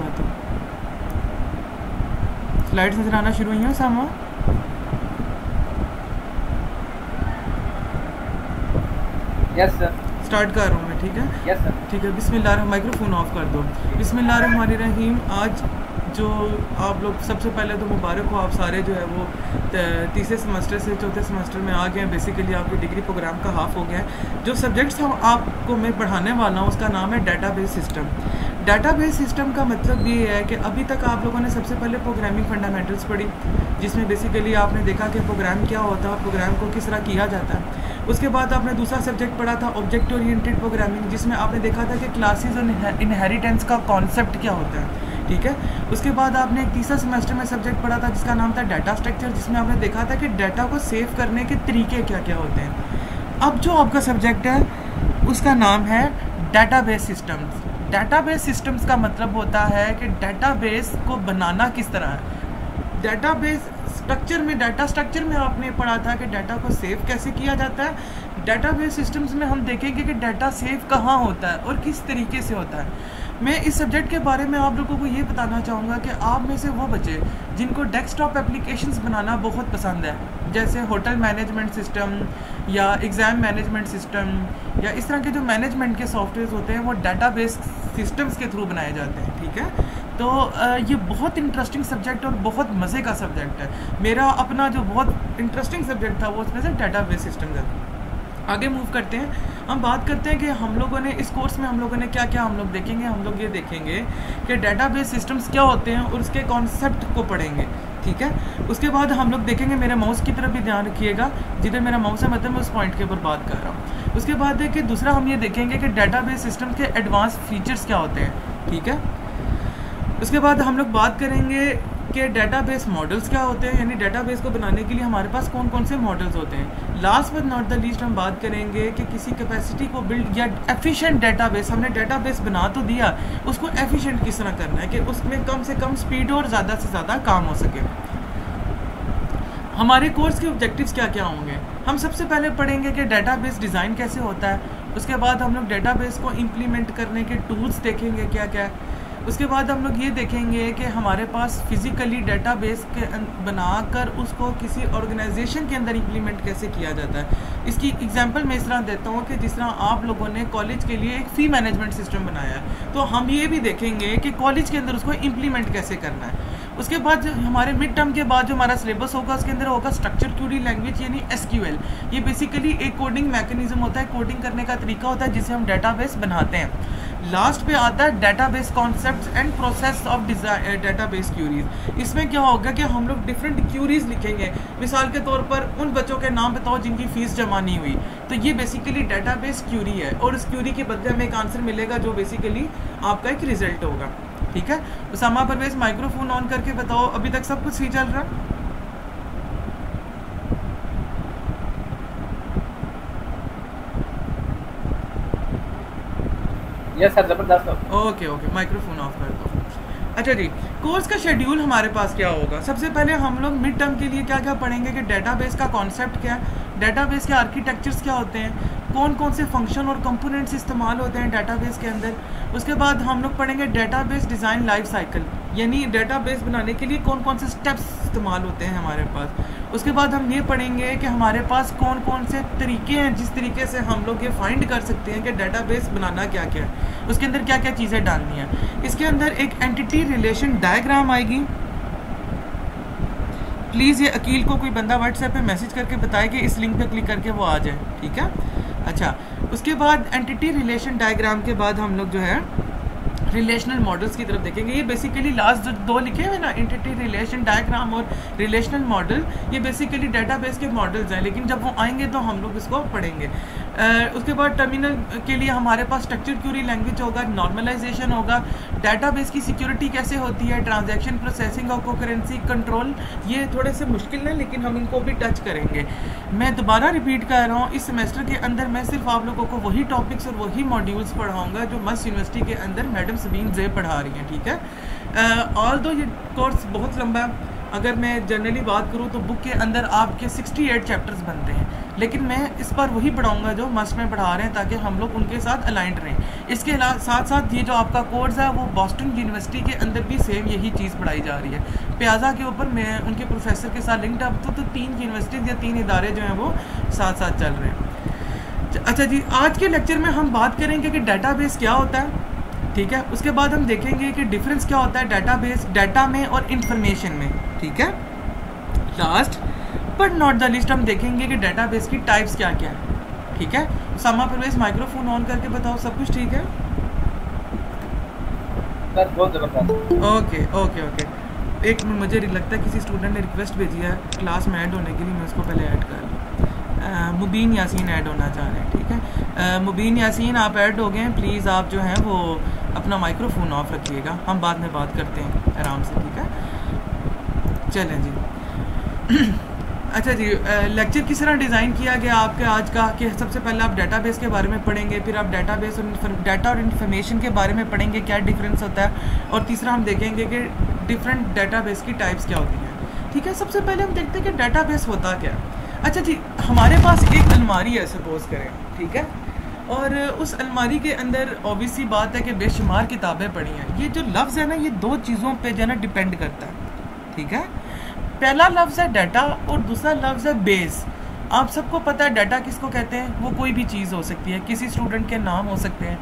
वबरकातुहू। Slides नज़र आना शुरू हुई हैं सामा? Yes sir. स्टार्ट कर रहा हूँ मैं, ठीक है? Yes sir. ठीक है, बिस्मिल्लाह, माइक्रोफोन ऑफ कर दो। बिस्मिल्लाहिर्रहमानिर्रहीम। आज जो आप लोग सबसे पहले तो मुबारक हो, आप सारे जो है वो तीसरे सेमेस्टर से चौथे सेमेस्टर में आ गए हैं। बेसिकली आपकी डिग्री प्रोग्राम का हाफ हो गया है। जो सब्जेक्ट्स हम आपको मैं पढ़ाने वाला हूँ उसका नाम है डेटाबेस सिस्टम। डेटाबेस सिस्टम का मतलब ये है कि अभी तक आप लोगों ने सबसे पहले प्रोग्रामिंग फंडामेंटल्स पढ़ी, जिसमें बेसिकली आपने देखा कि प्रोग्राम क्या होता है, प्रोग्राम को किस तरह किया जाता है। उसके बाद आपने दूसरा सब्जेक्ट पढ़ा था ऑब्जेक्ट ओरिएंटेड प्रोग्रामिंग, जिसमें आपने देखा था कि क्लासेस और इनहेरिटेंस का कॉन्सेप्ट क्या होता है, ठीक है? उसके बाद आपने एक तीसरा सेमेस्टर में सब्जेक्ट पढ़ा था जिसका नाम था डाटा स्ट्रक्चर, जिसमें आपने देखा था कि डाटा को सेव करने के तरीके क्या क्या होते हैं। अब जो आपका सब्जेक्ट है उसका नाम है डेटाबेस सिस्टम्स। डेटाबेस सिस्टम्स का मतलब होता है कि डेटाबेस को बनाना किस तरह है। डेटाबेस स्ट्रक्चर में, डाटा स्ट्रक्चर में आपने पढ़ा था कि डाटा को सेव कैसे किया जाता है। डेटाबेस सिस्टम्स में हम देखेंगे कि डाटा सेव कहाँ होता है और किस तरीके से होता है। मैं इस सब्जेक्ट के बारे में आप लोगों को ये बताना चाहूँगा कि आप में से वो बच्चे जिनको डेस्कटॉप एप्लीकेशंस बनाना बहुत पसंद है, जैसे होटल मैनेजमेंट सिस्टम या एग्ज़ाम मैनेजमेंट सिस्टम या इस तरह के जो मैनेजमेंट के सॉफ्टवेयर होते हैं वो डेटाबेस सिस्टम्स के थ्रू बनाए जाते हैं, ठीक है? तो ये बहुत इंटरेस्टिंग सब्जेक्ट और बहुत मज़े का सब्जेक्ट है। मेरा अपना जो बहुत इंटरेस्टिंग सब्जेक्ट था वो उसमें से डेटाबेस सिस्टम है। आगे मूव करते हैं, हम बात करते हैं कि हम लोगों ने इस कोर्स में हम लोगों ने क्या क्या हम लोग देखेंगे। हम लोग ये देखेंगे कि डेटाबेस सिस्टम्स क्या होते हैं और उसके कॉन्सेप्ट को पढ़ेंगे, ठीक है? उसके बाद हम लोग देखेंगे, मेरे माउस की तरफ भी ध्यान रखिएगा, जिधर मेरा माउस है मतलब मैं उस पॉइंट के ऊपर बात कर रहा हूँ। उसके बाद है कि दूसरा हम ये देखेंगे कि डेटाबेस सिस्टम के एडवांस फीचर्स क्या होते हैं, ठीक है? उसके बाद हम लोग बात करेंगे कि डेटाबेस मॉडल्स क्या होते हैं, यानी डेटाबेस को बनाने के लिए हमारे पास कौन कौन से मॉडल्स होते हैं। Last but not the least हम बात करेंगे कि किसी कैपेसिटी को बिल्ड या एफिशिएंट डेटाबेस, हमने डेटाबेस बना तो दिया, उसको एफिशिएंट किस तरह करना है कि उसमें कम से कम स्पीड और ज़्यादा से ज़्यादा काम हो सके। हमारे कोर्स के ऑब्जेक्टिव्स क्या क्या होंगे। हम सबसे पहले पढ़ेंगे कि डेटाबेस डिज़ाइन कैसे होता है। उसके बाद हम लोग डेटाबेस को इम्प्लीमेंट करने के टूल्स देखेंगे क्या क्या है। उसके बाद हम लोग ये देखेंगे कि हमारे पास फिज़िकली डेटाबेस के बनाकर उसको किसी ऑर्गेनाइजेशन के अंदर इम्प्लीमेंट कैसे किया जाता है। इसकी एग्जांपल मैं इस तरह देता हूँ कि जिस तरह आप लोगों ने कॉलेज के लिए एक फ़ी मैनेजमेंट सिस्टम बनाया है, तो हम ये भी देखेंगे कि कॉलेज के अंदर उसको इम्प्लीमेंट कैसे करना है। उसके बाद हमारे मिड टर्म के बाद जो हमारा सिलेबस होगा उसके अंदर होगा स्ट्रक्चर क्वेरी लैंग्वेज यानी SQL। ये बेसिकली एक कोडिंग मैकेनिज्म होता है, कोडिंग करने का तरीका होता है जिससे हम डेटाबेस बनाते हैं। लास्ट पे आता है database concepts and process of database queries. इसमें क्या होगा कि हम लोग डिफरेंट क्यूरीज लिखेंगे। मिसाल के तौर पर उन बच्चों के नाम बताओ जिनकी फ़ीस जमा नहीं हुई, तो ये बेसिकली डेटाबेस क्यूरी है और उस क्यूरी के बदले हमें एक आंसर मिलेगा जो बेसिकली आपका एक रिजल्ट होगा, ठीक है? उसामा परवेज माइक्रोफोन ऑन करके बताओ, अभी तक सब कुछ सही चल रहा है? यस सर, ज़बरदस्त। ओके ओके, माइक्रोफोन ऑफ कर दो। अच्छा जी, कोर्स का शेड्यूल हमारे पास क्या होगा। सबसे पहले हम लोग मिड टर्म के लिए क्या क्या पढ़ेंगे कि डेटाबेस का कॉन्सेप्ट क्या है, डेटाबेस के आर्किटेक्चर्स क्या होते हैं, कौन कौन से फंक्शन और कंपोनेंट्स इस्तेमाल होते हैं डेटाबेस के अंदर। उसके बाद हम लोग पढ़ेंगे डेटाबेस डिज़ाइन लाइफ साइकिल, यानी डेटाबेस बनाने के लिए कौन कौन से स्टेप्स इस्तेमाल होते हैं हमारे पास। उसके बाद हम ये पढ़ेंगे कि हमारे पास कौन कौन से तरीके हैं जिस तरीके से हम लोग ये फाइंड कर सकते हैं कि डेटाबेस बनाना क्या क्या है, उसके अंदर क्या क्या चीज़ें डालनी है। इसके अंदर एक एंटिटी रिलेशन डायग्राम आएगी। प्लीज़ ये अकील को कोई बंदा व्हाट्सएप पे मैसेज करके बताए कि इस लिंक पे क्लिक करके वो आ जाए, ठीक है? अच्छा, उसके बाद एंटिटी रिलेशन डायग्राम के बाद हम लोग जो है रिलेशनल मॉडल्स की तरफ देखेंगे। ये बेसिकली लास्ट जो दो लिखे हुए ना, एंटिटी रिलेशन डायग्राम और रिलेशनल मॉडल, ये बेसिकली डेटाबेस के मॉडल्स हैं, लेकिन जब वो आएंगे तो हम लोग इसको पढ़ेंगे। उसके बाद टर्मिनल के लिए हमारे पास स्ट्रक्चर क्वेरी लैंग्वेज होगा, नॉर्मलाइजेशन होगा, डेटाबेस की सिक्योरिटी कैसे होती है, ट्रांजैक्शन प्रोसेसिंग और कोकरेंसी कंट्रोल। ये थोड़े से मुश्किल हैं लेकिन हम इनको भी टच करेंगे। मैं दोबारा रिपीट कर रहा हूँ, इस सेमेस्टर के अंदर मैं सिर्फ आप लोगों को वही टॉपिक्स और वही मॉड्यूल्स पढ़ाऊँगा जो मस्ट यूनिवर्सिटी के अंदर मैडम सबीन ज़े पढ़ा रही हैं, ठीक है? ऑल दो ये कोर्स बहुत लंबा है, अगर मैं जनरली बात करूँ तो बुक के अंदर आपके 68 चैप्टर्स बनते हैं, लेकिन मैं इस पर वही पढ़ाऊँगा जो मस्ट में पढ़ा रहे हैं, ताकि हम लोग उनके साथ अलाइंड रहें। इसके साथ साथ ये जो आपका कोर्स है वो बॉस्टन यूनिवर्सिटी के अंदर भी सेम यही चीज़ पढ़ाई जा रही है। प्याजा के ऊपर मैं उनके प्रोफेसर के साथ लिंक्ड अप तो 3 यूनिवर्सिटीज़ या 3 इदारे जो हैं वो साथ साथ चल रहे हैं। अच्छा जी, आज के लेक्चर में हम बात करेंगे कि डेटाबेस क्या होता है, ठीक है। उसके बाद हम देखेंगे कि डिफरेंस क्या होता है डेटाबेस, डाटा में और इंफॉर्मेशन में, ठीक है। Last but not the list हम देखेंगे कि डेटाबेस की टाइप्स क्या क्या है, ठीक है। सामा परवेज माइक्रोफोन ऑन करके बताओ, सब कुछ ठीक है? सर बहुत ज़बरदस्त। ओके ओके ओके, एक मिनट, मुझे लगता है किसी स्टूडेंट ने रिक्वेस्ट भेजी है क्लास में ऐड होने के लिए, मैं उसको पहले ऐड कर लूँ। मुबीन यासीन ऐड होना चाह रहे हैं, ठीक है। मुबीन यासीन आप ऐड हो गए हैं, प्लीज़ आप जो हैं वो अपना माइक्रोफोन ऑफ रखिएगा, हम बाद में बात करते हैं आराम से, ठीक है। चलें जी। अच्छा जी, लेक्चर किस तरह डिज़ाइन किया गया आपके आज का कि सबसे पहले आप डेटाबेस के बारे में पढ़ेंगे, फिर आप डेटाबेस और डाटा और इन्फॉर्मेशन के बारे में पढ़ेंगे क्या डिफरेंस होता है, और तीसरा हम देखेंगे कि डिफरेंट डेटाबेस की टाइप्स क्या होती हैं, ठीक है। सबसे पहले हम देखते हैं कि डेटाबेस होता क्या है। अच्छा जी, हमारे पास एक अलमारी है सपोज करें, ठीक है, और उस अलमारी के अंदर ऑब्वियस सी बात है कि बेशुमार किताबें पड़ी हैं। ये जो लफ्ज़ है ना, ये 2 चीज़ों पे जो है ना डिपेंड करता है, ठीक है। पहला लफ्ज़ है डाटा और दूसरा लफ्ज़ है बेस। आप सबको पता है डाटा किसको कहते हैं, वो कोई भी चीज़ हो सकती है, किसी स्टूडेंट के नाम हो सकते हैं।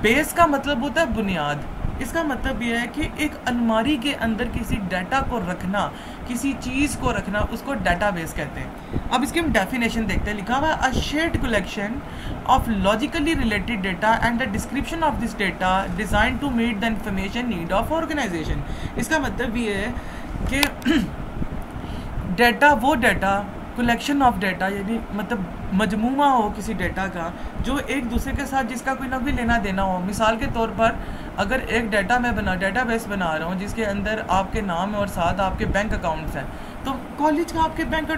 बेस का मतलब होता है बुनियाद। इसका मतलब ये है कि एक अलमारी के अंदर किसी डाटा को रखना, किसी चीज़ को रखना, उसको डाटाबेस कहते हैं। अब इसकी हम डेफिनेशन देखते हैं। लिखा हुआ है a shared collection of logically related data and the description of this data design to meet the information need of organisation. इसका मतलब ये है कि डाटा वो डाटा, कलेक्शन ऑफ डाटा यानी मतलब मजमूआ हो किसी डाटा का जो एक दूसरे के साथ जिसका कोई ना कोई लेना देना हो। मिसाल के तौर पर अगर एक डाटाबेस बना रहा हूँ जिसके अंदर आपके नाम है और साथ आपके बैंक अकाउंट्स हैं, तो कॉलेज का आपके बैंक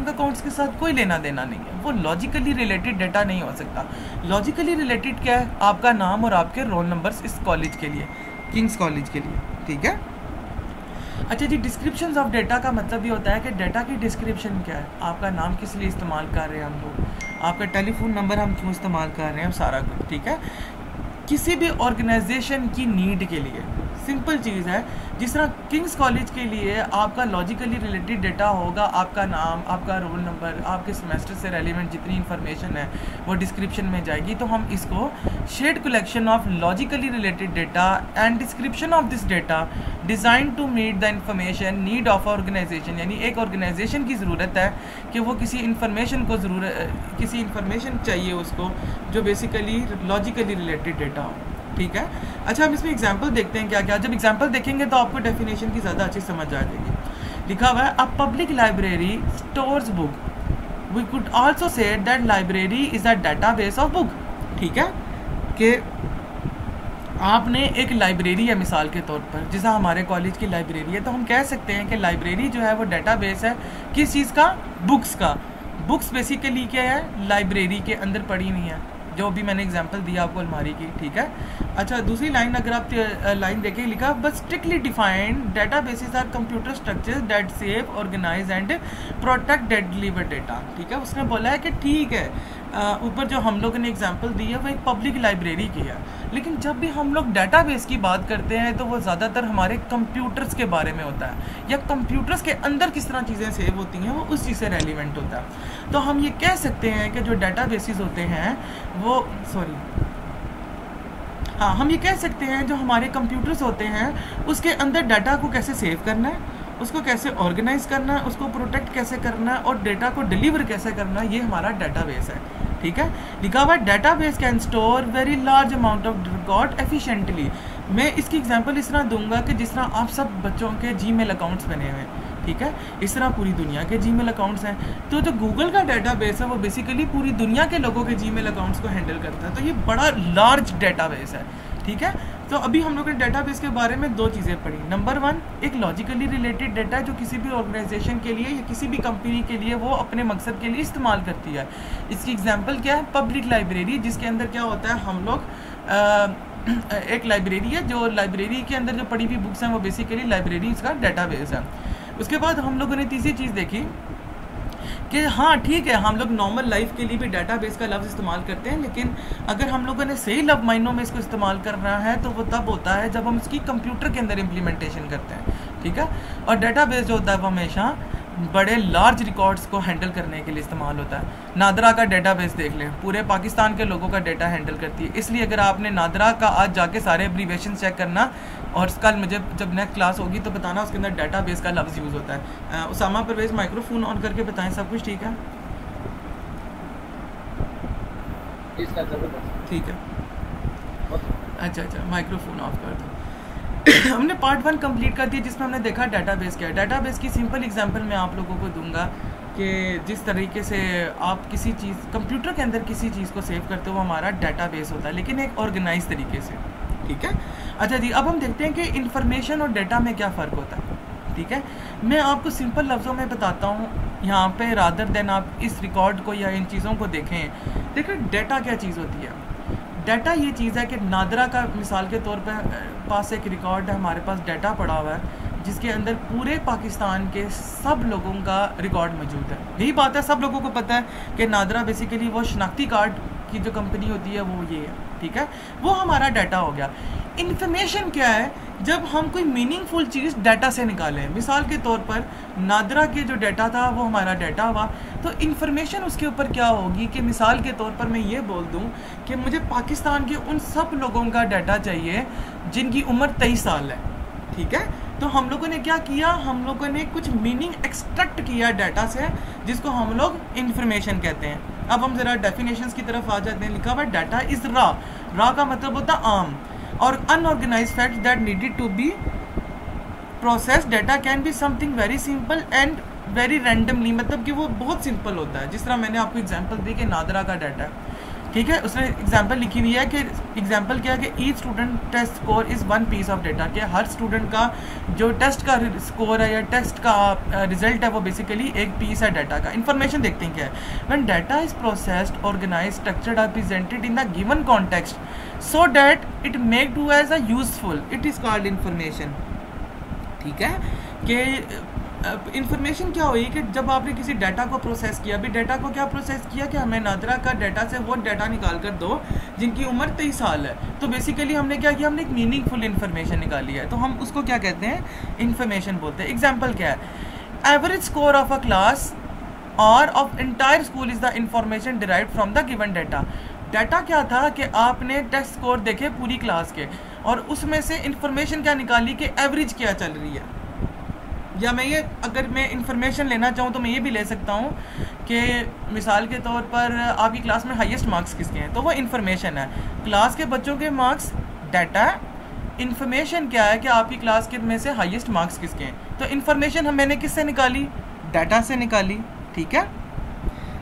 अकाउंट्स के साथ कोई लेना देना नहीं है, वो लॉजिकली रिलेटेड डाटा नहीं हो सकता। लॉजिकली रिलेटेड क्या है, आपका नाम और आपके रोल नंबर्स इस कॉलेज के लिए, किंग्स कॉलेज के लिए, ठीक है। अच्छा जी, डिस्क्रिप्शंस ऑफ डाटा का मतलब ये होता है कि डाटा की डिस्क्रिप्शन क्या है, आपका नाम किस लिए इस्तेमाल कर रहे हैं हम लोग, आपका टेलीफोन नंबर हम क्यों इस्तेमाल कर रहे हैं, सारा कुछ, ठीक है। किसी भी ऑर्गेनाइजेशन की नीड के लिए सिंपल चीज़ है, जिस तरह किंग्स कॉलेज के लिए आपका लॉजिकली रिलेटेड डाटा होगा, आपका नाम, आपका रोल नंबर, आपके सेमेस्टर से रेलिवेंट जितनी इन्फॉर्मेशन है वो डिस्क्रिप्शन में जाएगी। तो हम इसको shared collection of logically related data and description of this data design to meet the information need of organisation, यानी एक ऑर्गेनाइजेशन की ज़रूरत है कि वो किसी इन्फॉर्मेशन चाहिए उसको जो बेसिकली लॉजिकली रिलेटेड डाटा हो, ठीक है। अच्छा, हम इसमें एग्जांपल देखते हैं क्या क्या। जब एग्जांपल देखेंगे तो आपको डेफिनेशन की ज़्यादा अच्छी समझ आ जाएगी। लिखा हुआ है a public library stores book, we could also say that library is a database of book, ठीक है। कि आपने एक लाइब्रेरी है मिसाल के तौर पर, जैसा हमारे कॉलेज की लाइब्रेरी है, तो हम कह सकते हैं कि लाइब्रेरी जो है वो डाटाबेस है किस चीज़ का, बुक्स का। बुक्स बेसिकली क्या है, लाइब्रेरी के अंदर पड़ी हुई हैं, जो भी मैंने एग्जांपल दिया आपको अलमारी की, ठीक है। अच्छा, दूसरी लाइन अगर आप लाइन देखें, लिखा but strictly defined databases are computer structures that save, organise and protect delivered data, ठीक है। उसने बोला है कि ठीक है, ऊपर जो हम लोगों ने एग्जांपल दी है वो एक पब्लिक लाइब्रेरी की है, लेकिन जब भी हम लोग डाटाबेस की बात करते हैं तो वो ज़्यादातर हमारे कंप्यूटर्स के बारे में होता है, या कंप्यूटर्स के अंदर किस तरह चीज़ें सेव होती हैं वो उस चीज़ से रेलिवेंट होता है। तो हम ये कह सकते हैं कि जो डाटाबेसेस होते हैं वो हम ये कह सकते हैं जो हमारे कंप्यूटर्स होते हैं उसके अंदर डाटा को कैसे सेव करना है, उसको कैसे ऑर्गेनाइज करना है, उसको प्रोटेक्ट कैसे करना है और डाटा को डिलीवर कैसे करना है, ये हमारा डाटाबेस है, ठीक है। लिखा हुआ database can store very large amount of record efficiently. मैं इसकी एग्जांपल इस तरह दूंगा कि जिस तरह आप सब बच्चों के जीमेल अकाउंट्स बने हुए हैं, ठीक है, इस तरह पूरी दुनिया के जीमेल अकाउंट्स हैं। तो जो गूगल का डाटाबेस है वो बेसिकली पूरी दुनिया के लोगों के जीमेल अकाउंट्स को हैंडल करता है, तो ये बड़ा लार्ज डाटाबेस है, ठीक है। तो अभी हम लोग ने डाटाबेस के बारे में 2 चीज़ें पढ़ी। नंबर 1, एक लॉजिकली रिलेटेड डाटा जो किसी भी ऑर्गेनाइजेशन के लिए या किसी भी कंपनी के लिए वो अपने मकसद के लिए इस्तेमाल करती है। इसकी एग्जांपल क्या है, पब्लिक लाइब्रेरी, जिसके अंदर क्या होता है, हम लोग एक लाइब्रेरी है, जो लाइब्रेरी के अंदर जो पढ़ी हुई बुक्स हैं वो बेसिकली लाइब्रेरी उसका डाटाबेस है। उसके बाद हम लोगों ने तीसरी चीज़ देखी कि हाँ ठीक है, हम लोग नॉर्मल लाइफ के लिए भी डाटाबेस का लफ्ज़ इस्तेमाल करते हैं, लेकिन अगर हम लोगों ने सही लव मायनों में इसको इस्तेमाल करना है तो वो तब होता है जब हम इसकी कंप्यूटर के अंदर इम्प्लीमेंटेशन करते हैं, ठीक है। और डाटाबेस जो होता है वो हमेशा बड़े लार्ज रिकॉर्ड्स को हैंडल करने के लिए इस्तेमाल होता है। नादरा का डेटाबेस देख लें, पूरे पाकिस्तान के लोगों का डेटा हैंडल करती है, इसलिए अगर आपने नादरा का आज जाके सारे एब्रीवेशन चेक करना और कल मुझे जब नेक्स्ट क्लास होगी तो बताना उसके अंदर डाटाबेस का लफ्ज़ यूज़ होता है। उसामा परवेज़ माइक्रोफोन ऑन करके बताएं, सब कुछ ठीक है? ठीक है, अच्छा माइक्रोफोन ऑफ कर दो। हमने पार्ट 1 कंप्लीट कर दिया जिसमें हमने देखा डाटाबेस क्या है। डाटाबेस की सिंपल एग्जांपल मैं आप लोगों को दूंगा कि जिस तरीके से आप किसी चीज़ कंप्यूटर के अंदर किसी चीज़ को सेव करते हो वो हमारा डाटाबेस होता है, लेकिन एक ऑर्गेनाइज तरीके से, ठीक है। अच्छा जी, अब हम देखते हैं कि इंफॉर्मेशन और डाटा में क्या फ़र्क होता है, ठीक है। मैं आपको सिंपल लफ्ज़ों में बताता हूँ यहाँ पे, रादर देन आप इस रिकॉर्ड को या इन चीज़ों को देखें। देखिए डाटा क्या चीज़ होती है। डाटा ये चीज़ है कि नादरा का मिसाल के तौर पर पास एक रिकॉर्ड है, हमारे पास डाटा पड़ा हुआ है जिसके अंदर पूरे पाकिस्तान के सब लोगों का रिकॉर्ड मौजूद है। यही बात है, सब लोगों को पता है कि नादरा बेसिकली वो शनाख्ती कार्ड की जो कंपनी होती है वो ये है, ठीक है। वो हमारा डाटा हो गया। इन्फॉर्मेशन क्या है? जब हम कोई मीनिंगफुल चीज़ डाटा से निकालें, मिसाल के तौर पर नादरा के जो डाटा था वो हमारा डाटा हुआ, तो इन्फॉर्मेशन उसके ऊपर क्या होगी कि मिसाल के तौर पर मैं ये बोल दूं कि मुझे पाकिस्तान के उन सब लोगों का डाटा चाहिए जिनकी उम्र 23 साल है, ठीक है। तो हम लोगों ने क्या किया, हम लोगों ने कुछ मीनिंग एक्सट्रैक्ट किया डाटा से, जिसको हम लोग इन्फॉर्मेशन कहते हैं। अब हम ज़रा डेफिनेशंस की तरफ आ जाते हैं। लिखा हुआ डाटा इज़ रॉ का मतलब होता है आम, और unorganised facts that needed to be process. Data can be something very simple and very randomly, मतलब कि वो बहुत सिंपल होता है। जिस तरह मैंने आपको एग्जांपल दी कि नादरा का डाटा है, ठीक है, उसने एग्जांपल लिखी हुई है कि एग्जांपल क्या है कि each student test score is one piece of data, कि हर स्टूडेंट का जो टेस्ट का स्कोर है या टेस्ट का रिजल्ट है वो बेसिकली एक पीस है डाटा का। इन्फॉर्मेशन देखते हैं क्या है। When data is processed, organized, structured और presented in the given context so that it make do as a useful, it is called information, ठीक है। कि इन्फॉर्मेशन क्या हुई कि जब आपने किसी डाटा को प्रोसेस किया, अभी डाटा को क्या प्रोसेस किया कि हमें नादरा का डाटा से वो डाटा निकाल कर दो जिनकी उम्र 23 साल है, तो बेसिकली हमने क्या किया, हमने एक मीनिंगफुल इन्फॉर्मेशन निकाली है, तो हम उसको क्या कहते हैं, इन्फॉर्मेशन बोलते हैं। एग्जाम्पल क्या है, average score of a class और of entire school is the information derived from the given data. Data क्या था कि आपने टेस्ट स्कोर देखे पूरी क्लास के और उसमें से इंफॉर्मेशन क्या निकाली कि एवरेज क्या चल रही है। या मैं ये अगर मैं इंफॉर्मेशन लेना चाहूँ तो मैं ये भी ले सकता हूँ कि मिसाल के तौर पर आपकी क्लास में हाईएस्ट मार्क्स किसके हैं, तो वो इन्फॉर्मेशन है। क्लास के बच्चों के मार्क्स डाटा है, इन्फॉर्मेशन क्या है कि आपकी क्लास के में से हाईएस्ट मार्क्स किसके हैं। तो इन्फॉर्मेशन हम मैंने किससे निकाली, डाटा से निकाली, ठीक है।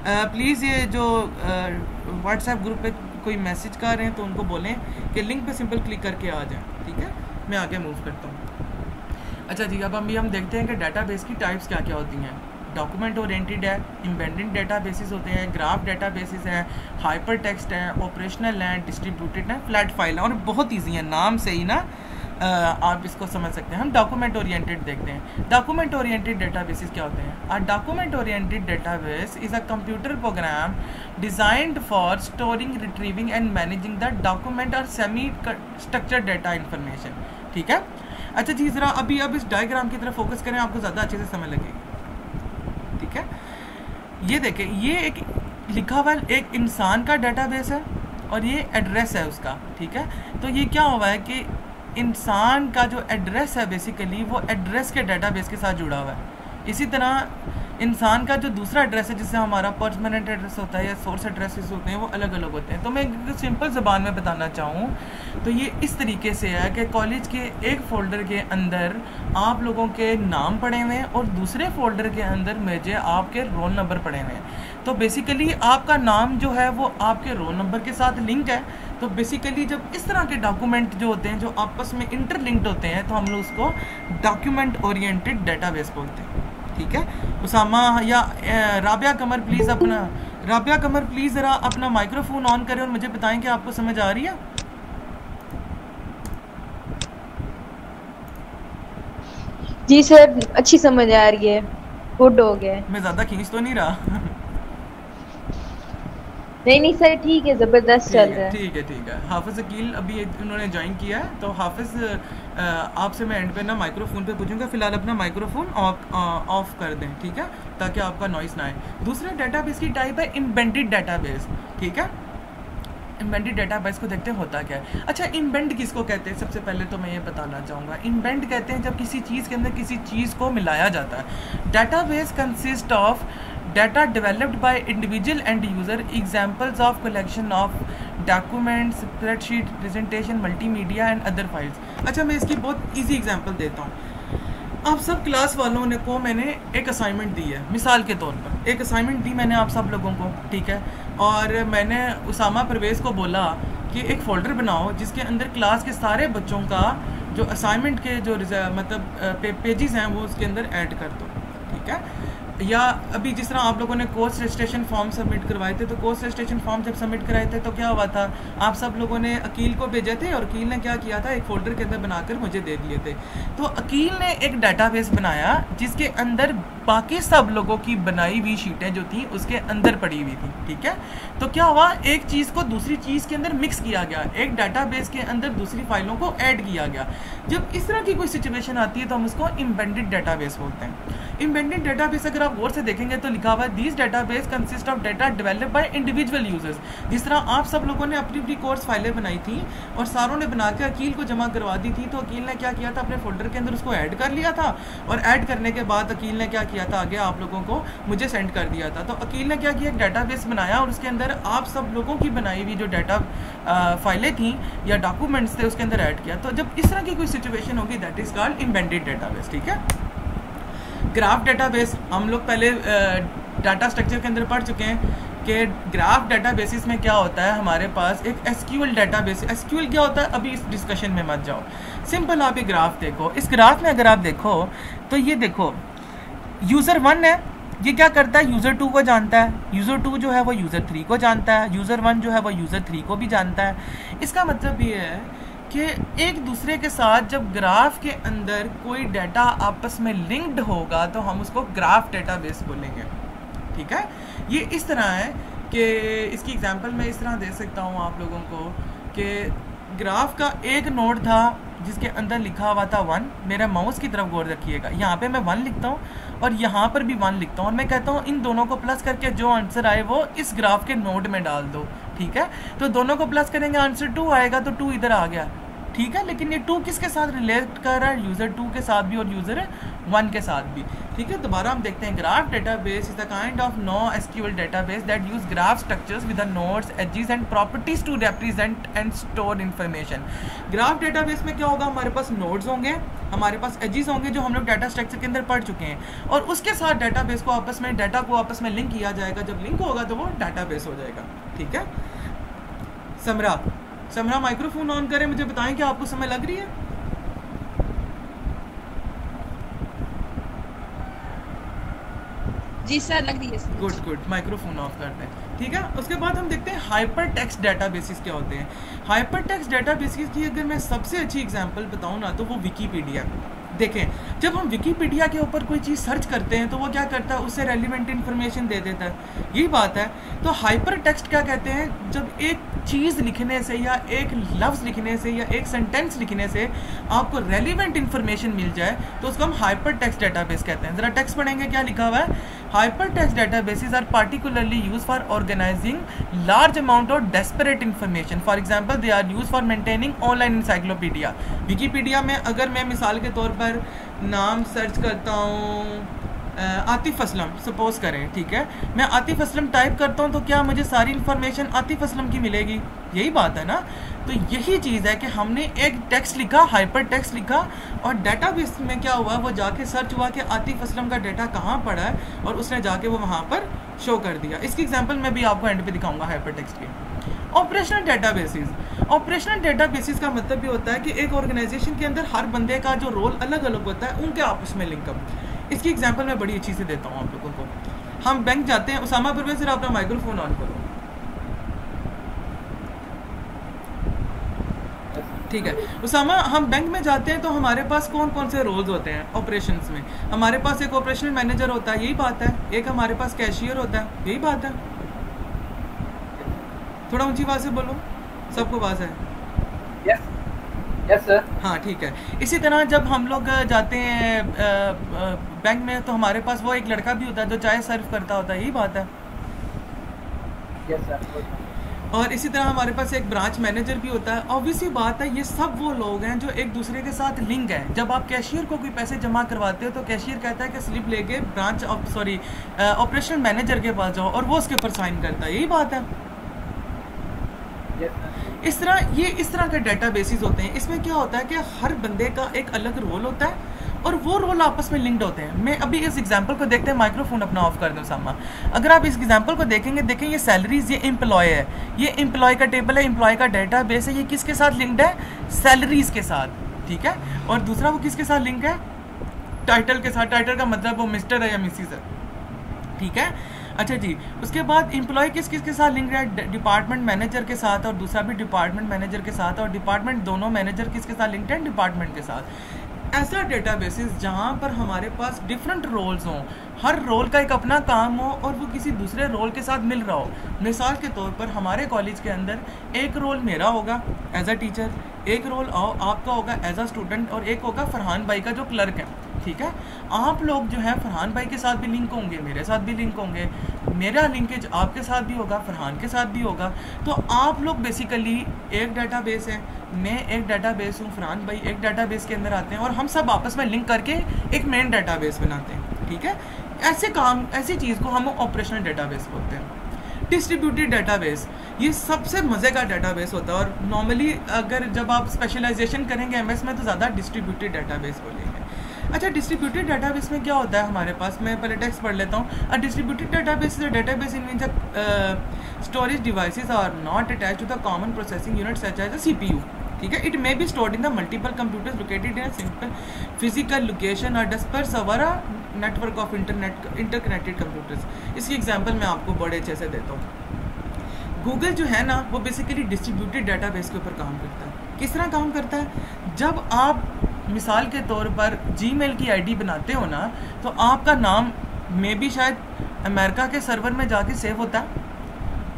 प्लीज़ ये जो व्हाट्सएप ग्रुप पे कोई मैसेज कर रहे हैं तो उनको बोलें कि लिंक पे सिंपल क्लिक करके आ जाएं, ठीक है। मैं आगे मूव करता हूँ। अच्छा जी, अब हम देखते हैं कि डाटाबेस की टाइप्स क्या क्या होती हैं। डॉक्यूमेंट ओरिएंटेड है, एम्बेडेड डाटाबेसेस होते हैं, ग्राफ डाटाबेसेस हैं, हाइपर टेक्स्ट हैं, ऑपरेशनल हैं, डिस्ट्रीब्यूटेड हैं, फ्लैट फाइल हैं, और बहुत ईजी है, नाम से ही ना आप इसको समझ सकते हैं। हम डॉक्यूमेंट ओरिएंटेड देखते हैं। डॉक्यूमेंट ओरिएंटेड डाटाबेसेस क्या होते हैं। A document oriented database is a computer program designed for storing, retrieving and managing the document और सेमी स्ट्रक्चर्ड डाटा इन्फॉर्मेशन, ठीक है। अच्छा जी, ज़रा अभी अब इस डायग्राम की तरफ फोकस करें, आपको ज़्यादा अच्छे से समझ लगेगी, ठीक है। ये देखें, ये एक लिखा हुआ एक इंसान का डाटाबेस है और ये एड्रेस है उसका, ठीक है। तो ये क्या हुआ है कि इंसान का जो एड्रेस है बेसिकली वो एड्रेस के डाटाबेस के साथ जुड़ा हुआ है। इसी तरह इंसान का जो दूसरा एड्रेस है जिससे हमारा परमानेंट एड्रेस होता है या सोर्स एड्रेसेस होते हैं वो अलग अलग होते हैं। तो मैं सिंपल ज़बान में बताना चाहूँ तो ये इस तरीके से है कि कॉलेज के एक फ़ोल्डर के अंदर आप लोगों के नाम पड़े हुए हैं और दूसरे फ़ोल्डर के अंदर मुझे आपके रोल नंबर पड़े हुए हैं। तो बेसिकली आपका नाम जो है वो आपके रोल नंबर के साथ लिंक है। तो बेसिकली जब इस तरह के डॉक्यूमेंट जो होते हैं जो आपस में इंटरलिंक्ड होते हैं तो हम लोग उसको डॉक्यूमेंट ओरिएंटेड डाटाबेस बोलते हैं, ठीक है। उसामा या राबिया कमर प्लीज़ ज़रा अपना माइक्रोफोन ऑन करें और मुझे बताएं कि आपको समझ आ रही है। जी सर, अच्छी समझ आ रही है, गुड हो गया है। मैं ज़्यादा खींच तो नहीं रहा? नहीं नहीं सर, ठीक है, जबरदस्त चल रहा है। ठीक है। हाफिज़ अकील अभी उन्होंने ज्वाइन किया है, तो हाफिज़ आपसे मैं एंड पे ना माइक्रोफोन पे पूछूंगा, फिलहाल अपना माइक्रोफोन ऑफ कर दें, ठीक है, ताकि आपका नॉइस ना आए। दूसरा डेटाबेस की टाइप है इम्बेडेड डेटाबेस, ठीक है। इम्बेडेड डेटाबेस को देखते हैं होता क्या है। अच्छा, इम्बेड किसको कहते हैं? सबसे पहले तो मैं ये बताना चाहूँगा, इम्बेड कहते हैं जब किसी चीज़ के अंदर किसी चीज़ को मिलाया जाता है। Database consist of data developed by individual end user, examples of collection of documents, spreadsheet, presentation, multimedia and other files। अच्छा, मैं इसकी बहुत इजी एग्जांपल देता हूँ। आप सब क्लास वालों ने को मैंने एक असाइनमेंट दी है, मिसाल के तौर पर एक असाइनमेंट दी मैंने आप सब लोगों को, ठीक है, और मैंने उसामा परवेज़ को बोला कि एक फ़ोल्डर बनाओ जिसके अंदर क्लास के सारे बच्चों का जो असाइनमेंट के जो मतलब पेजेस हैं वो उसके अंदर ऐड कर दो, ठीक है। या अभी जिस तरह आप लोगों ने कोर्स रजिस्ट्रेशन फॉर्म सबमिट करवाए थे, तो कोर्स रजिस्ट्रेशन फॉर्म जब सबमिट कराए थे तो क्या हुआ था, आप सब लोगों ने अकील को भेजे थे और अकील ने क्या किया था, एक फ़ोल्डर के अंदर बनाकर मुझे दे दिए थे। तो अकील ने एक डाटाबेस बनाया जिसके अंदर बाकी सब लोगों की बनाई हुई शीटें जो थी उसके अंदर पड़ी हुई थी, ठीक है। तो क्या हुआ, एक चीज़ को दूसरी चीज़ के अंदर मिक्स किया गया, एक डाटाबेस के अंदर दूसरी फाइलों को ऐड किया गया। जब इस तरह की कोई सिचुएशन आती है तो हम उसको इम्बेडेड डेटाबेस बोलते हैं। इम्बेडेड डेटाबेस अगर आप गौर से देखेंगे तो लिखा हुआ है these database consist of data developed by individual users. जिस तरह आप सब लोगों ने अपनी अपनी कोर्स फाइलें बनाई थी और सारों ने बना के अकील को जमा करवा दी थी, तो अकील ने क्या किया था, अपने फोल्डर के अंदर उसको ऐड कर लिया था और ऐड करने के बाद अकील ने क्या किया था, आगे आप लोगों को मुझे सेंड कर दिया था। तो अकील ने क्या किया, एक डेटाबेस बनाया और उसके अंदर आप सब लोगों की बनाई हुई जो डाटा फाइलें थी या डॉक्यूमेंट्स थे उसके अंदर ऐड किया। तो जब इस तरह की कोई सिचुएशन होगी that is called embedded database, ठीक है। ग्राफ डेटाबेस हम लोग पहले डाटा स्ट्रक्चर के अंदर पढ़ चुके हैं कि ग्राफ डेटाबेसिस में क्या होता है, हमारे पास एक एसक्यूएल डेटाबेस। एसक्यूएल क्या होता है, अभी इस डिस्कशन में मत जाओ, सिंपल आप ये ग्राफ देखो। इस ग्राफ में अगर आप देखो तो ये देखो यूज़र 1 है, ये क्या करता है, यूज़र 2 को जानता है, यूज़र 2 जो है वो यूज़र 3 को जानता है, यूज़र 1 जो है वो यूज़र 3 को भी जानता है। इसका मतलब ये है कि एक दूसरे के साथ जब ग्राफ के अंदर कोई डाटा आपस में लिंक्ड होगा तो हम उसको ग्राफ डेटाबेस बोलेंगे, ठीक है। ये इस तरह है कि इसकी एग्जांपल मैं इस तरह दे सकता हूँ आप लोगों को कि ग्राफ का एक नोड था जिसके अंदर लिखा हुआ था 1। मेरा माउस की तरफ गौर रखिएगा, यहाँ पे मैं 1 लिखता हूँ और यहाँ पर भी 1 लिखता हूँ और मैं कहता हूँ इन दोनों को प्लस करके जो आंसर आए वो इस ग्राफ के नोड में डाल दो, ठीक है। तो दोनों को प्लस करेंगे, आंसर 2 आएगा, तो 2 इधर आ गया, ठीक है। लेकिन ये 2 किसके साथ रिलेट कर रहा है, यूज़र 2 के साथ भी और यूज़र 1 के साथ भी, ठीक है। दोबारा हम देखते हैं, graph database is the kind of no SQL database that use graph structures with the nodes, edges and properties to represent and store information. Graph database में क्या होगा, हमारे पास नोड्स होंगे, हमारे पास एजेस होंगे जो हम लोग डाटा स्ट्रक्चर के अंदर पढ़ चुके हैं, और उसके साथ डाटाबेस को आपस में डाटा को आपस में लिंक किया जाएगा। जब लिंक होगा तो वो डाटाबेस हो जाएगा, ठीक है। समरा माइक्रोफोन ऑन करें, मुझे बताएं कि आपको समय लग रही है। जी सर, लग रही है। गुड, माइक्रोफोन ऑफ करते हैं, ठीक है। उसके बाद हम देखते हैं हाइपर टेक्स्ट डेटाबेसिस क्या होते हैं। हाइपर टेक्स्ट डेटाबेसिस की अगर मैं सबसे अच्छी एग्जांपल बताऊं ना तो वो विकीपीडिया। देखें, जब हम विकीपीडिया के ऊपर कोई चीज़ सर्च करते हैं तो वो क्या करता है, उससे रेलिवेंट इन्फॉर्मेशन दे देता है, यही बात है। तो हाइपर टेक्स्ट क्या कहते हैं, जब एक चीज़ लिखने से या एक लफ्ज़ लिखने से या एक सेंटेंस लिखने से आपको रेलिवेंट इन्फॉर्मेशन मिल जाए तो उसको हम हाइपर टेक्स्ट डेटाबेस कहते हैं। ज़रा टेक्स्ट पढ़ेंगे, क्या लिखा हुआ है, hyper text databases are particularly use for organising large amount of desperate information. For example, they are use for maintaining online encyclopedia. Wikipedia में अगर मैं मिसाल के तौर पर नाम सर्च करता हूँ आतिफ असलम, सपोज करें, ठीक है, मैं आतिफ असलम टाइप करता हूँ तो क्या मुझे सारी इन्फॉर्मेशन आतिफ असलम की मिलेगी, यही बात है ना। तो यही चीज़ है कि हमने एक टेक्स्ट लिखा, हाइपर टेक्स्ट लिखा, और डाटाबेस में क्या हुआ, वो जाके सर्च हुआ कि आतिफ असलम का डाटा कहाँ पड़ा है और उसने जाके वो वहाँ पर शो कर दिया। इसकी एग्जांपल मैं भी आपको एंड पे दिखाऊंगा हाइपर टेक्स्ट की। ऑपरेशनल डेटाबेसिस, ऑपरेशनल डेटाबेसिस का मतलब भी होता है कि एक ऑर्गेनाइजेशन के अंदर हर बंदे का जो रोल अलग अलग होता है, उनके आपस में लिंकअप। इसकी एग्जांपल मैं बड़ी अच्छी से देता हूँ आप लोगों को। हम बैंक जाते हैं, उसामा परवेज़ सर अपना माइक्रोफोन ऑन करो। ठीक है उसामा, हम बैंक में जाते हैं तो हमारे पास कौन कौन से रोल्स होते हैं ऑपरेशंस में? हमारे पास एक ऑपरेशनल मैनेजर होता है, यही बात है। एक हमारे पास कैशियर होता है, यही बात है। थोड़ा ऊंची आवाज से बोलो, सबको आवाज है? Yes sir. हाँ ठीक है। इसी तरह जब हम लोग जाते हैं बैंक में तो हमारे पास वो एक लड़का भी होता है जो चाय सर्व करता होता है, यही बात है। Yes sir. और इसी तरह हमारे पास एक ब्रांच मैनेजर भी होता है। ऑब्वियसली बात है, ये सब वो लोग हैं जो एक दूसरे के साथ लिंक हैं। जब आप कैशियर को कोई पैसे जमा करवाते हो तो कैशियर कहता है कि स्लिप लेके ब्रांच ऑपरेशनल मैनेजर के पास जाओ और वो उसके ऊपर साइन करता है, यही बात है। इस तरह के डेटाबेसेस होते हैं। इसमें क्या होता है कि हर बंदे का एक अलग रोल होता है और वो रोल आपस में लिंक्ड होते हैं। मैं अभी इस एग्जांपल को देखते हैं, माइक्रोफोन अपना ऑफ कर दो सामा। अगर आप इस एग्जांपल को देखेंगे, देखें ये सैलरीज, ये एम्प्लॉय है, ये एम्प्लॉय का टेबल है, एम्प्लॉय का डेटाबेस है। ये किसके साथ लिंक्ड है? सैलरीज के साथ, ठीक है। और दूसरा वो किसके साथ लिंक है? टाइटल के साथ। टाइटल का मतलब वो मिस्टर है या मिसिस है, ठीक है। अच्छा जी, उसके बाद एम्प्लॉय किस के साथ लिंक है? डिपार्टमेंट मैनेजर के साथ, और दूसरा भी डिपार्टमेंट मैनेजर के साथ, और डिपार्टमेंट दोनों मैनेजर किसके साथ लिंक्ड है? डिपार्टमेंट के साथ। ऐसा डेटाबेसेस जहाँ पर हमारे पास डिफरेंट रोल्स हों, हर रोल का एक अपना काम हो और वो किसी दूसरे रोल के साथ मिल रहा हो। मिसाल के तौर पर हमारे कॉलेज के अंदर एक रोल मेरा होगा एज अ टीचर, एक रोल आपका होगा एज अ स्टूडेंट, और एक होगा फरहान भाई का जो क्लर्क है, ठीक है। आप लोग जो है फरहान भाई के साथ भी लिंक होंगे, मेरे साथ भी लिंक होंगे, मेरा लिंकेज आपके साथ भी होगा, फरहान के साथ भी होगा। तो आप लोग बेसिकली एक डाटाबेस है, मैं एक डाटाबेस हूँ, फरहान भाई एक डाटाबेस के अंदर आते हैं और हम सब आपस में लिंक करके एक मेन डाटाबेस बनाते हैं, ठीक है। ऐसी चीज़ को हम ऑपरेशनल डेटाबेस बोलते हैं। डिस्ट्रीब्यूटेड डेटाबेस, ये सबसे मज़े का डेटाबेस होता है। और नॉर्मली अगर जब आप स्पेशलाइजेशन करेंगे एमएस में तो ज़्यादा डिस्ट्रीब्यूटेड डेटाबेस बोलेंगे। अच्छा, डिस्ट्रीब्यूटेड डेटाबेस में क्या होता है हमारे पास? मैं पहले टेक्स्ट पढ़ लेता हूँ। A distributed database is a database in which storage devices are not attached to the common processing unit such as a CPU, ठीक है। It may be stored in the multiple computers located in a simple physical location और disperse over a network of interconnected computers. इसकी example मैं आपको बड़े अच्छे से देता हूँ। गूगल जो है ना, वो बेसिकली डिस्ट्रीब्यूटेड डेटाबेस के ऊपर काम करता है। किस तरह काम करता है? जब आप मिसाल के तौर पर जीमेल की आईडी बनाते हो ना, तो आपका नाम में भी शायद अमेरिका के सर्वर में जाके सेव होता है,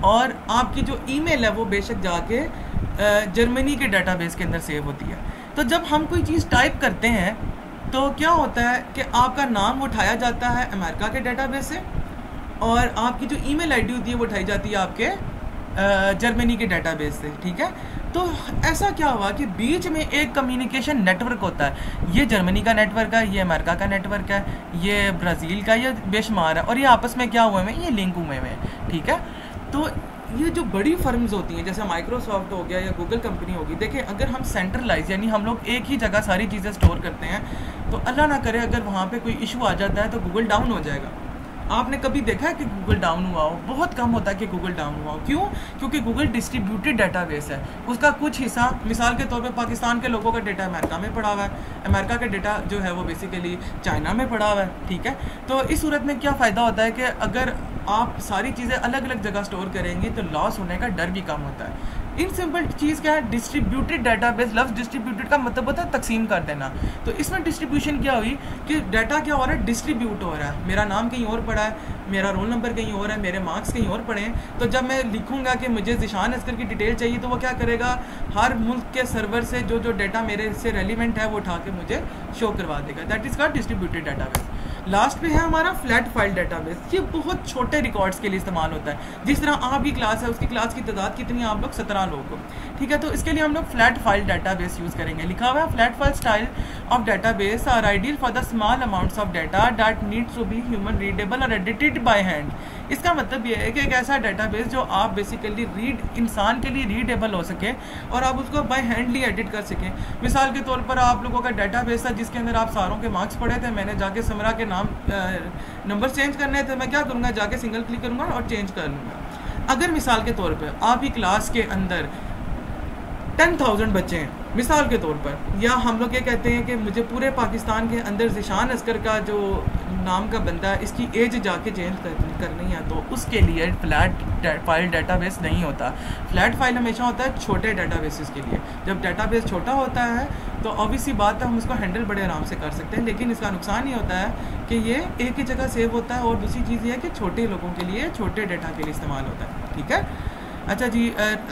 और आपकी जो ईमेल है वो बेशक जाके जर्मनी के डेटाबेस के अंदर सेव होती है। तो जब हम कोई चीज़ टाइप करते हैं तो क्या होता है कि आपका नाम उठाया जाता है अमेरिका के डेटाबेस से, और आपकी जो ईमेल आईडी होती है वो उठाई जाती है आपके जर्मनी के डेटाबेस से, ठीक है। तो ऐसा क्या हुआ कि बीच में एक कम्युनिकेशन नेटवर्क होता है। ये जर्मनी का नेटवर्क है, ये अमेरिका का नेटवर्क है, ये ब्राज़ील का, ये बेशुमार है, और ये आपस में क्या हुए हैं? ये लिंक हुए हैं, ठीक है। तो ये जो बड़ी फर्म्स होती हैं जैसे माइक्रोसॉफ्ट हो गया या गूगल कंपनी होगी, देखिए अगर हम सेंट्रलाइज यानी हम लोग एक ही जगह सारी चीज़ें स्टोर करते हैं तो अल्लाह ना करे अगर वहाँ पे कोई इशू आ जाता है तो गूगल डाउन हो जाएगा। आपने कभी देखा है कि गूगल डाउन हुआ हो? बहुत कम होता है कि गूगल डाउन हुआ हो। क्यों? क्योंकि गूगल डिस्ट्रीब्यूटेड डेटाबेस है। उसका कुछ हिस्सा, मिसाल के तौर पे पाकिस्तान के लोगों का डेटा अमेरिका में पड़ा हुआ है, अमेरिका का डेटा जो है वो बेसिकली चाइना में पड़ा हुआ है, ठीक है। तो इस सूरत में क्या फ़ायदा होता है कि अगर आप सारी चीज़ें अलग अलग जगह स्टोर करेंगी तो लॉस होने का डर भी कम होता है। इन सिंपल चीज़ क्या है? Distributed database. लफ्ज़ डिस्ट्रीब्यूटेड का मतलब होता है तकसीम कर देना। तो इसमें डिस्ट्रीब्यूशन क्या हुई कि डाटा क्या हो रहा है? डिस्ट्रीब्यूट हो रहा है। मेरा नाम कहीं और पड़ा है, मेरा रोल नंबर कहीं और है, मेरे मार्क्स कहीं और पड़े हैं। तो जब मैं लिखूंगा कि मुझे ज़िशान अस्कर की डिटेल चाहिए तो वो क्या करेगा? हर मुल्क के सर्वर से जो डाटा मेरे से रेलिवेंट है वो उठा के मुझे शो करवा देगा। That is called distributed database. Last पे है हमारा फ्लैट फाइल डेटाबेस। ये बहुत छोटे रिकॉर्ड्स के लिए इस्तेमाल होता है। जिस तरह आपकी क्लास है, उसकी क्लास की तादाद कितनी है? आप लोग 17 लोग हो, ठीक है। तो इसके लिए हम लोग फ्लैट फाइल डेटाबेस यूज़ करेंगे। लिखा हुआ है flat file style of database are ideal for the small amounts of data that needs to be human readable और एडिटेड बाय हैंड। इसका मतलब ये है कि एक ऐसा डेटाबेस जो आप बेसिकली इंसान के लिए रीडेबल हो सके और आप उसको बाय हैंडली एडिट कर सकें। मिसाल के तौर पर आप लोगों का डेटाबेस था जिसके अंदर आप सारों के मार्क्स पढ़े थे, मैंने जाके समरा के नंबर चेंज करने थे, मैं क्या करूँगा? जाके सिंगल क्लिक करूँगा और चेंज कर लूँगा। अगर मिसाल के तौर पर आप ही क्लास के अंदर 10,000 बच्चे हैं, मिसाल के तौर पर, या हम लोग ये कहते हैं कि मुझे पूरे पाकिस्तान के अंदर ज़िशान अस्कर का जो नाम का बंदा है इसकी एज जाके चेंज करनी है, तो उसके लिए फ्लैट फाइल डाटाबेस नहीं होता। फ्लैट फाइल हमेशा होता है छोटे डाटाबेसेस के लिए। जब डाटाबेस छोटा होता है तो ऑब्वियसली बात है हम उसको हैंडल बड़े आराम से कर सकते हैं, लेकिन इसका नुकसान ये होता है कि ये एक ही जगह सेव होता है, और दूसरी चीज़ ये है कि छोटे लोगों के लिए, छोटे डाटा के लिए इस्तेमाल होता है। ठीक है, अच्छा जी,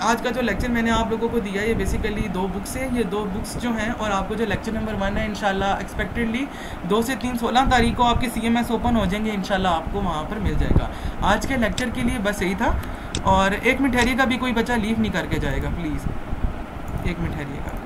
आज का जो लेक्चर मैंने आप लोगों को दिया ये बेसिकली 2 बुक्स है। ये 2 बुक्स जो हैं, और आपको जो लेक्चर नंबर 1 है इंशाल्लाह एक्सपेक्टेडली 2 से 3 16 तारीख को आपके CMS ओपन हो जाएंगे, इंशाल्लाह आपको वहाँ पर मिल जाएगा। आज के लेक्चर के लिए बस यही था, और 1 मिनट ठहरिएगा, भी कोई बच्चा लीव नहीं करके जाएगा प्लीज़, 1 मिनट ठहरिएगा।